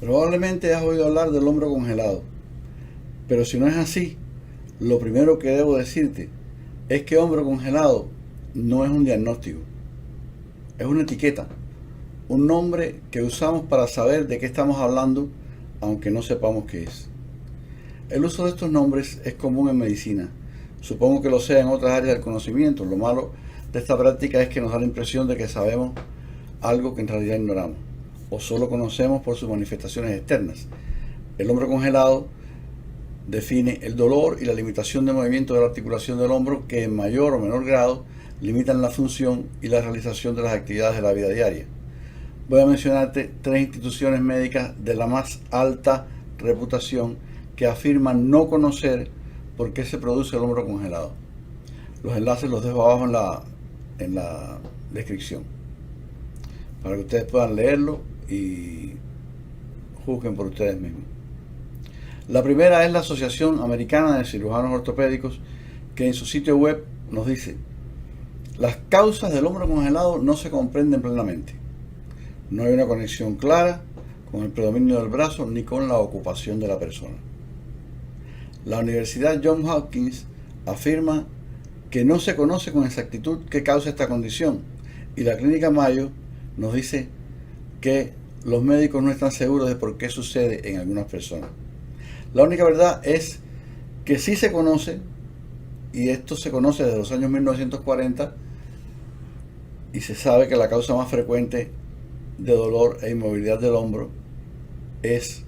Probablemente has oído hablar del hombro congelado, pero si no es así, lo primero que debo decirte es que hombro congelado no es un diagnóstico, es una etiqueta, un nombre que usamos para saber de qué estamos hablando, aunque no sepamos qué es. El uso de estos nombres es común en medicina, supongo que lo sea en otras áreas del conocimiento. Lo malo de esta práctica es que nos da la impresión de que sabemos algo que en realidad ignoramos, o solo conocemos por sus manifestaciones externas. El hombro congelado define el dolor y la limitación de movimiento de la articulación del hombro que en mayor o menor grado limitan la función y la realización de las actividades de la vida diaria. Voy a mencionarte tres instituciones médicas de la más alta reputación que afirman no conocer por qué se produce el hombro congelado. Los enlaces los dejo abajo en la descripción para que ustedes puedan leerlo y juzguen por ustedes mismos. La primera es la Asociación Americana de Cirujanos Ortopédicos, que en su sitio web nos dice: las causas del hombro congelado no se comprenden plenamente. No hay una conexión clara con el predominio del brazo ni con la ocupación de la persona. La Universidad Johns Hopkins afirma que no se conoce con exactitud qué causa esta condición, y la Clínica Mayo nos dice que los médicos no están seguros de por qué sucede en algunas personas. La única verdad es que sí se conoce, y esto se conoce desde los años 1940, y se sabe que la causa más frecuente de dolor e inmovilidad del hombro es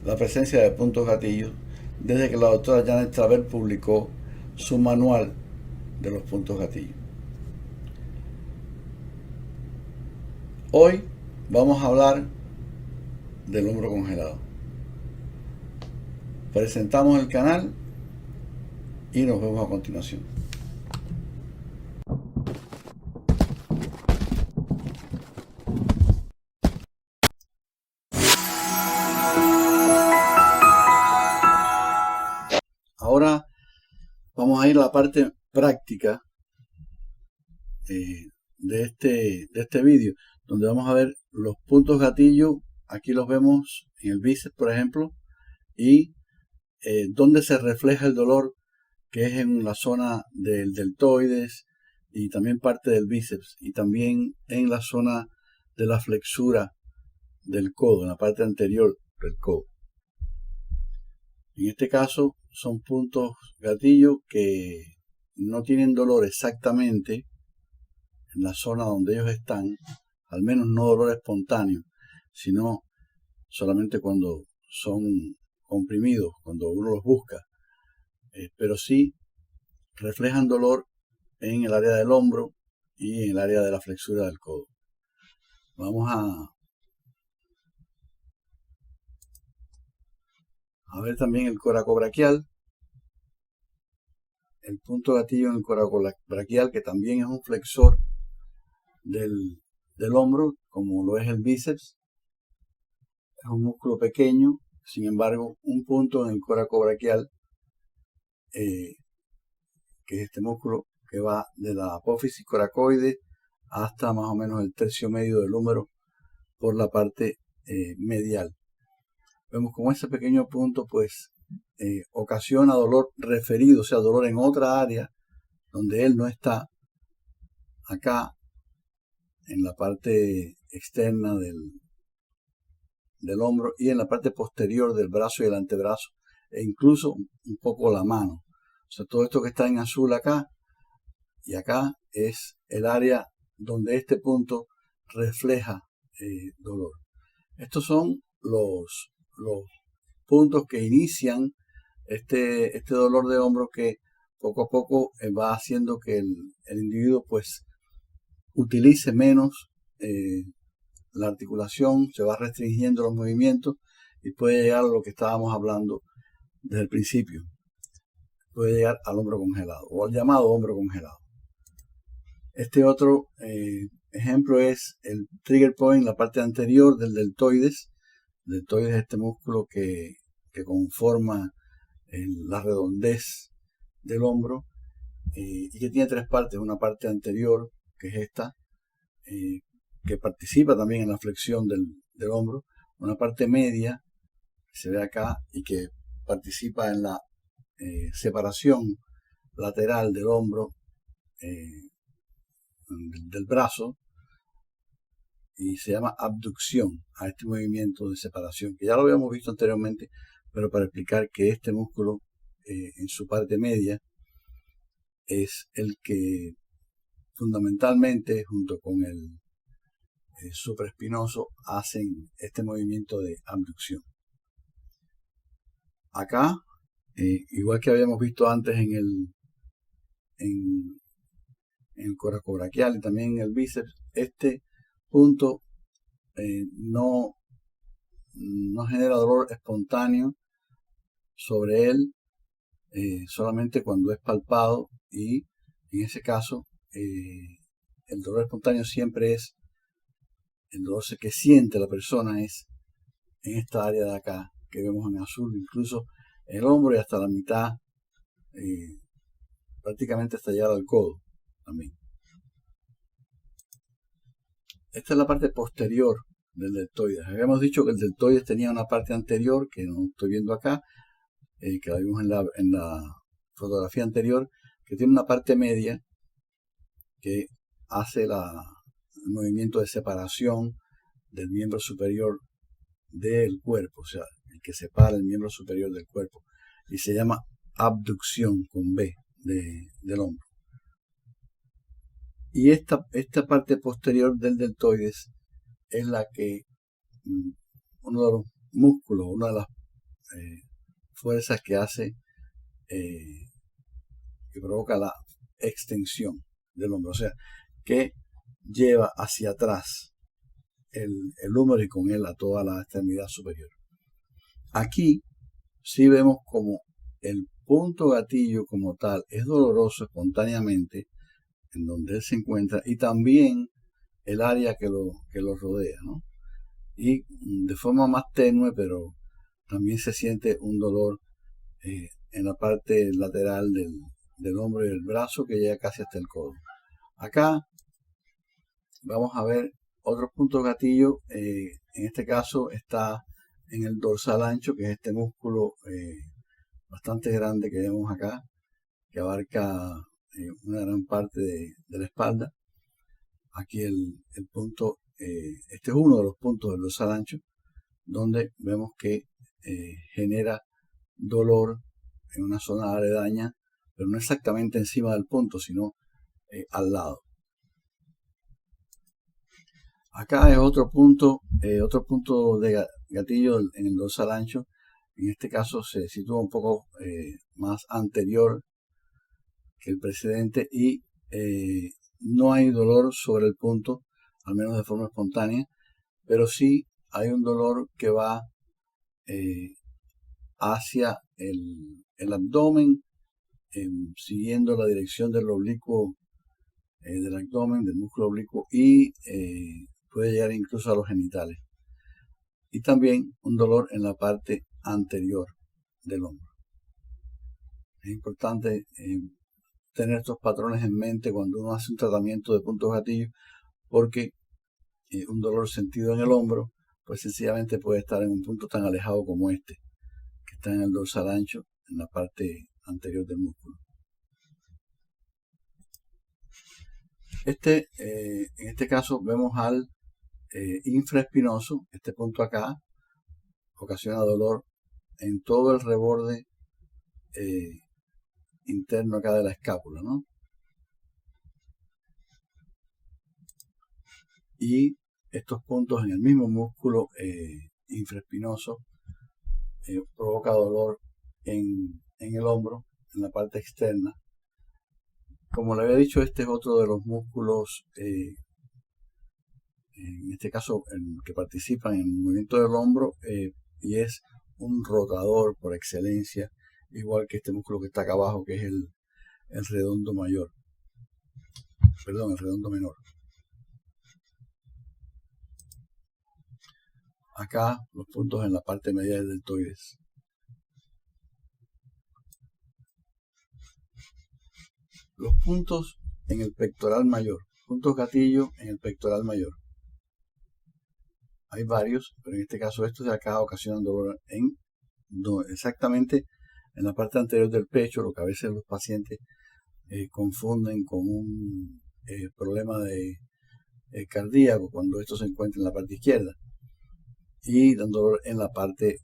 la presencia de puntos gatillos, desde que la doctora Janet Travers publicó su manual de los puntos gatillos. Hoy vamos a hablar del hombro congelado. Presentamos el canal y nos vemos a continuación. Ahora vamos a ir a la parte práctica de este vídeo, donde vamos a ver los puntos gatillo. Aquí los vemos en el bíceps, por ejemplo, y donde se refleja el dolor, que es en la zona del deltoides y también parte del bíceps, y también en la zona de la flexura del codo, en la parte anterior del codo. En este caso son puntos gatillo que no tienen dolor exactamente en la zona donde ellos están, al menos no dolor espontáneo, sino solamente cuando son comprimidos, cuando uno los busca, pero sí reflejan dolor en el área del hombro y en el área de la flexura del codo. Vamos a ver también el coracobraquial, el punto gatillo en el coracobraquial, que también es un flexor del hombro, como lo es el bíceps. Es un músculo pequeño, sin embargo, un punto en el coracobraquial, que es este músculo que va de la apófisis coracoide hasta más o menos el tercio medio del húmero por la parte medial. Vemos como ese pequeño punto pues ocasiona dolor referido, o sea, dolor en otra área donde él no está, acá en la parte externa del hombro y en la parte posterior del brazo y el antebrazo, e incluso un poco la mano. O sea, todo esto que está en azul acá y acá es el área donde este punto refleja dolor. Estos son los puntos que inician este dolor de hombro, que poco a poco va haciendo que el individuo pues utilice menos la articulación, se va restringiendo los movimientos y puede llegar a lo que estábamos hablando desde el principio. Puede llegar al hombro congelado o al llamado hombro congelado. Este otro ejemplo es el trigger point, la parte anterior del deltoides. El deltoides es este músculo que conforma la redondez del hombro y que tiene tres partes. Una parte anterior, que es esta, que participa también en la flexión del hombro. una parte media que se ve acá y que participa en la separación lateral del hombro, del brazo, y se llama abducción a este movimiento de separación, que ya lo habíamos visto anteriormente, pero para explicar que este músculo en su parte media es el que fundamentalmente, junto con el supraespinoso, hacen este movimiento de abducción. Acá, igual que habíamos visto antes en el coracobraquial y también en el bíceps, este punto no genera dolor espontáneo sobre él, solamente cuando es palpado, y en ese caso el dolor espontáneo siempre es el dolor que siente la persona, es en esta área de acá que vemos en azul, incluso el hombro y hasta la mitad, prácticamente hasta llegar al codo también. Esta es la parte posterior del deltoides. Habíamos dicho que el deltoides tenía una parte anterior, que no estoy viendo acá, que la vimos en la fotografía anterior, que tiene una parte media que hace el movimiento de separación del miembro superior del cuerpo, o sea, el que separa el miembro superior del cuerpo, y se llama abducción con B del hombro. Y esta parte posterior del deltoides es la que uno de los músculos, una de las fuerzas que hace, que provoca la extensión del hombro, o sea, que lleva hacia atrás el húmero y con él a toda la extremidad superior. Aquí sí vemos como el punto gatillo como tal es doloroso espontáneamente en donde él se encuentra, y también el área que lo rodea, ¿no? Y de forma más tenue, pero también se siente un dolor en la parte lateral del hombro y del brazo que llega casi hasta el codo. Acá vamos a ver otros puntos gatillo. En este caso está en el dorsal ancho, que es este músculo bastante grande que vemos acá, que abarca una gran parte de la espalda. Aquí el punto, este es uno de los puntos del dorsal ancho, donde vemos que genera dolor en una zona aledaña, pero no exactamente encima del punto, sino al lado. Acá es otro punto de gatillo en el dorsal ancho. En este caso se sitúa un poco más anterior que el precedente y no hay dolor sobre el punto, al menos de forma espontánea, pero sí hay un dolor que va hacia el abdomen, siguiendo la dirección del oblicuo, del abdomen, del músculo oblicuo, y puede llegar incluso a los genitales. Y también un dolor en la parte anterior del hombro. Es importante tener estos patrones en mente cuando uno hace un tratamiento de puntos gatillos, porque un dolor sentido en el hombro, pues sencillamente puede estar en un punto tan alejado como este, que está en el dorsal ancho, en la parte anterior del músculo. En este caso vemos al infraespinoso. Este punto acá ocasiona dolor en todo el reborde interno acá de la escápula, ¿no? Y estos puntos en el mismo músculo infraespinoso provoca dolor en el hombro, en la parte externa. Como le había dicho, este es otro de los músculos, en este caso que participan en el movimiento del hombro, y es un rotador por excelencia, igual que este músculo que está acá abajo, que es el redondo mayor. Perdón, el redondo menor. Acá los puntos en la parte media del deltoides. Los puntos en el pectoral mayor. Puntos gatillo en el pectoral mayor. hay varios, pero en este caso estos de acá ocasionan dolor exactamente en la parte anterior del pecho, lo que a veces los pacientes confunden con un problema de cardíaco cuando esto se encuentra en la parte izquierda, y dan dolor en la parte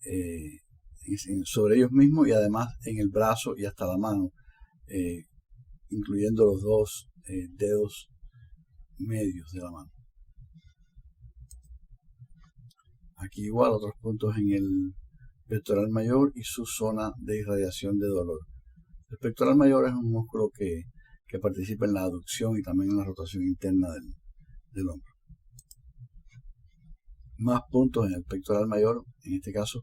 sobre ellos mismos, y además en el brazo y hasta la mano, incluyendo los dos dedos medios de la mano. Aquí igual otros puntos en el pectoral mayor y su zona de irradiación de dolor. El pectoral mayor es un músculo que participa en la aducción y también en la rotación interna del hombro. Más puntos en el pectoral mayor, en este caso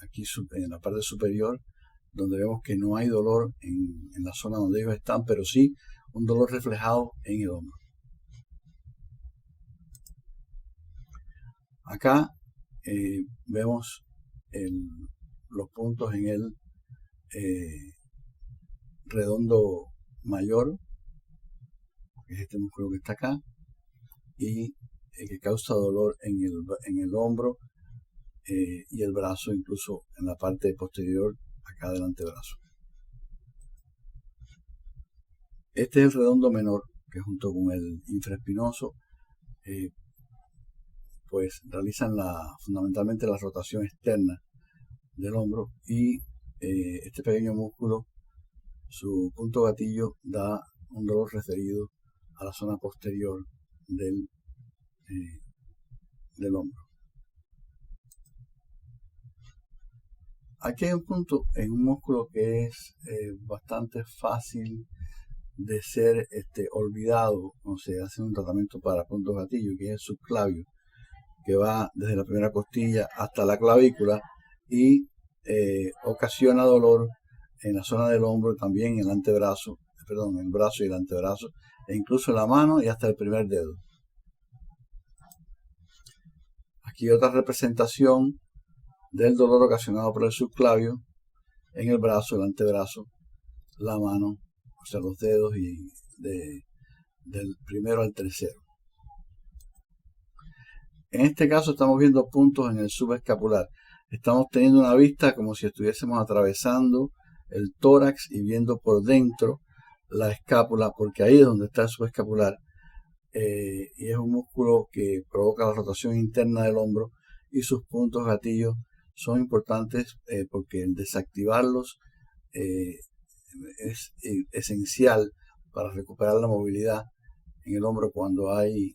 aquí en la parte superior, donde vemos que no hay dolor en la zona donde ellos están, pero sí un dolor reflejado en el hombro. Acá vemos los puntos en el redondo mayor, que es este músculo que está acá, y que causa dolor en el hombro y el brazo, incluso en la parte posterior acá del antebrazo. Este es el redondo menor, que junto con el infraespinoso pues realizan fundamentalmente la rotación externa del hombro, y este pequeño músculo, su punto gatillo, da un dolor referido a la zona posterior del hombro. Aquí hay un punto en un músculo que es bastante fácil de ser olvidado cuando se hace un tratamiento para puntos gatillo, que es el subclavio, que va desde la primera costilla hasta la clavícula y ocasiona dolor en la zona del hombro, también en el antebrazo, perdón, en el brazo y el antebrazo, e incluso en la mano y hasta el primer dedo. Aquí otra representación del dolor ocasionado por el subclavio en el brazo, el antebrazo, la mano, o sea, los dedos, y del primero al tercero. En este caso estamos viendo puntos en el subescapular. Estamos teniendo una vista como si estuviésemos atravesando el tórax y viendo por dentro la escápula, porque ahí es donde está el subescapular, y es un músculo que provoca la rotación interna del hombro, y sus puntos gatillos son importantes porque el desactivarlos es esencial para recuperar la movilidad en el hombro cuando hay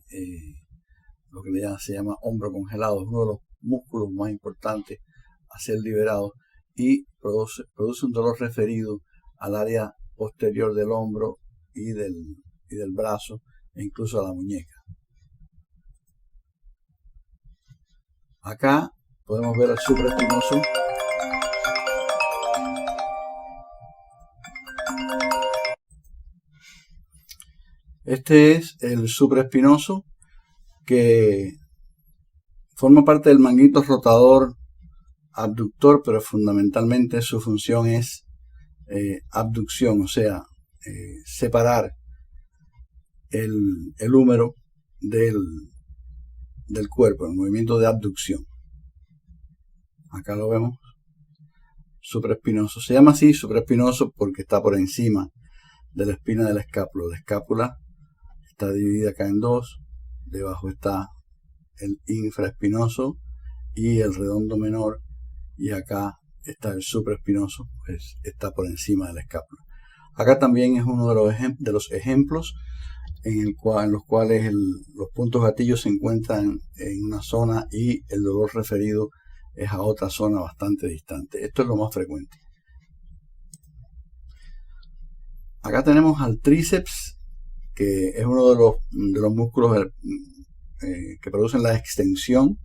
lo que se llama hombro congelado. Es uno de los músculos más importantes a ser liberado, y produce un dolor referido al área posterior del hombro y del brazo, e incluso a la muñeca. Acá podemos ver el supraespinoso. Este es el supraespinoso, que forma parte del manguito rotador abductor, pero fundamentalmente su función es abducción, o sea, separar el húmero del cuerpo, el movimiento de abducción. Acá lo vemos, supraespinoso. Se llama así supraespinoso porque está por encima de la espina de la escápula. La escápula está dividida acá en dos. Debajo está el infraespinoso y el redondo menor, y acá está el supraespinoso, pues está por encima de la escápula. Acá también es uno de los ejemplos en los cuales los puntos gatillos se encuentran en una zona y el dolor referido es a otra zona bastante distante. Esto es lo más frecuente. Acá tenemos al tríceps, que es uno de los músculos que producen la extensión.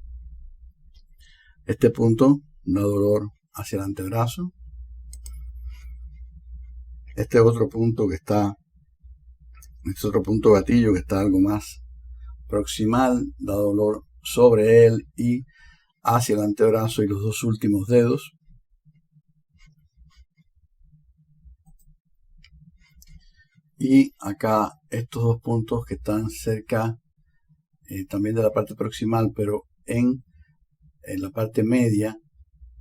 Este punto da dolor hacia el antebrazo. Este otro punto otro punto gatillo que está algo más proximal, da dolor sobre él y hacia el antebrazo y los dos últimos dedos. Y acá estos dos puntos que están cerca también de la parte proximal, pero en la parte media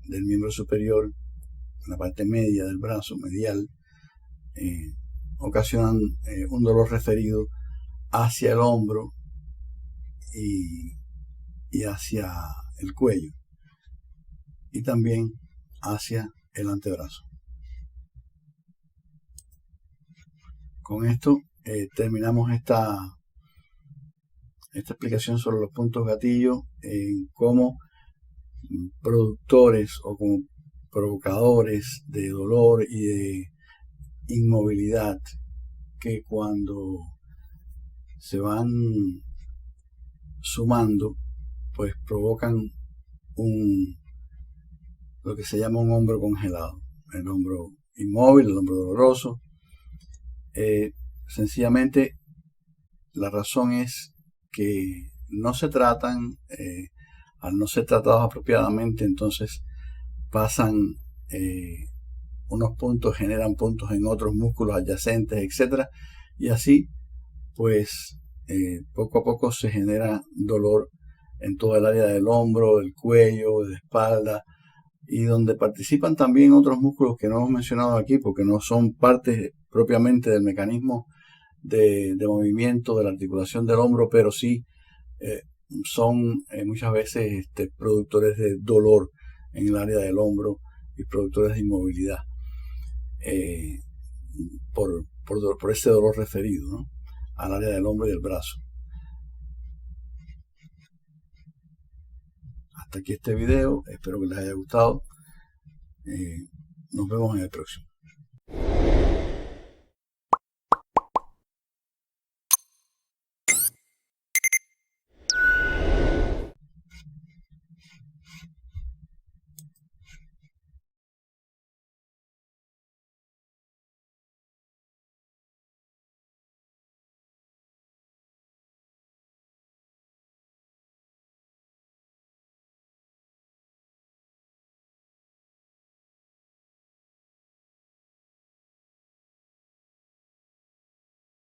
del miembro superior, en la parte media del brazo medial, ocasionan un dolor referido hacia el hombro y hacia el cuello, y también hacia el antebrazo. Con esto terminamos esta explicación sobre los puntos gatillo en cómo productores o como provocadores de dolor y de inmovilidad, que cuando se van sumando, pues provocan lo que se llama un hombro congelado, el hombro inmóvil, el hombro doloroso. Sencillamente la razón es que no se tratan, al no ser tratados apropiadamente, entonces pasan unos puntos, generan puntos en otros músculos adyacentes, etcétera, y así pues poco a poco se genera dolor en toda el área del hombro, del cuello, de la espalda, y donde participan también otros músculos que no hemos mencionado aquí porque no son parte propiamente del mecanismo de movimiento de la articulación del hombro, pero sí son muchas veces productores de dolor en el área del hombro y productores de inmovilidad por ese dolor referido, ¿no?, al área del hombro y del brazo. Hasta aquí este video, espero que les haya gustado. Nos vemos en el próximo.